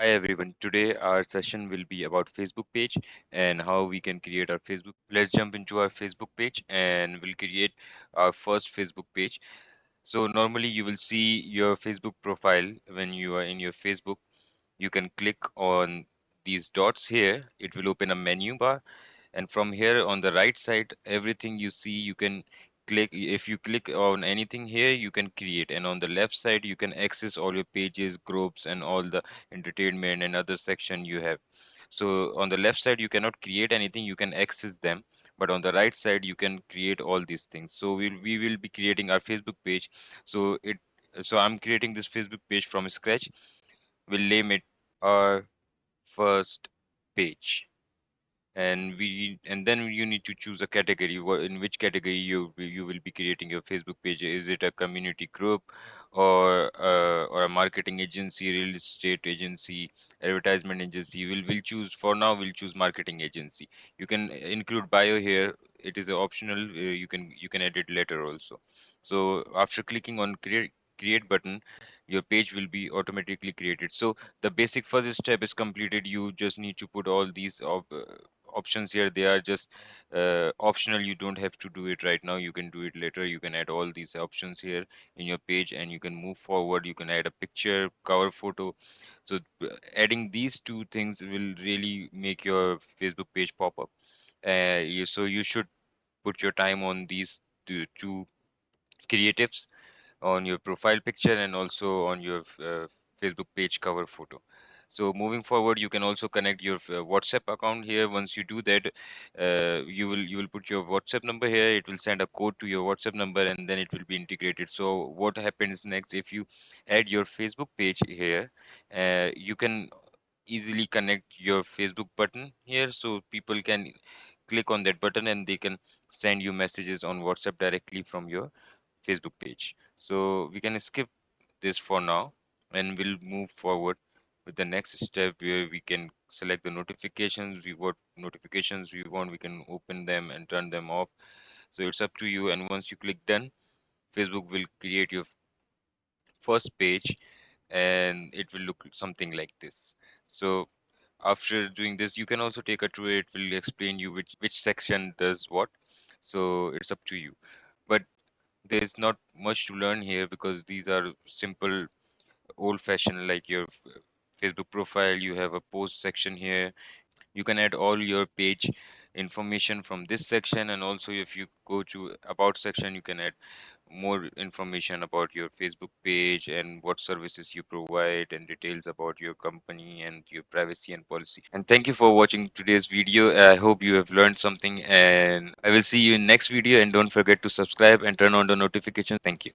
Hi everyone. Today our session will be about Facebook page and how we can create our Facebook. Let's jump into our Facebook page and we'll create our first Facebook page. So normally you will see your Facebook profile when you are in your Facebook. You can click on these dots here. It will open a menu bar, and from here on the right side, everything you see you can click. If you click on anything here, you can create, and on the left side you can access all your pages, groups, and all the entertainment and other section you have. So on the left side you cannot create anything, you can access them, but on the right side you can create all these things. So we will be creating our Facebook page. So I'm creating this Facebook page from scratch. We'll name it our first page, and then you need to choose a category. In which category you will be creating your Facebook page. Is it a community group, or a marketing agency, real estate agency, advertisement agency? We'll choose, for now we'll choose marketing agency. You can include bio here. It is optional. You can edit later also. So after clicking on create button, your page will be automatically created. So the basic first step is completed. You just need to put all these options here. They are just optional. You don't have to do it right now. You can do it later. You can add all these options here in your page, and you can move forward. You can add a picture, cover photo. So adding these two things will really make your Facebook page pop up. So you should put your time on these two creatives, on your profile picture and also on your Facebook page cover photo. So moving forward, you can also connect your WhatsApp account here. Once you do that, you will put your WhatsApp number here. It will send a code to your WhatsApp number, and then it will be integrated. So what happens next? If you add your Facebook page here, you can easily connect your Facebook button here, so people can click on that button and they can send you messages on WhatsApp directly from your Facebook page. So we can skip this for now and we'll move forward with the next step, where we can select the notifications. What notifications we want, we can open them and turn them off. So it's up to you. And once you click done, Facebook will create your first page and it will look something like this. So after doing this, you can also take a tour. It will explain you which section does what. So it's up to you. But there's not much to learn here, because these are simple, old fashioned, like your Facebook profile. You have a post section here. You can add all your page information from this section, and also if you go to about section, you can add more information about your Facebook page and what services you provide, and details about your company and your privacy and policy. And thank you for watching today's video. I hope you have learned something, and I will see you in next video. And don't forget to subscribe and turn on the notifications. Thank you.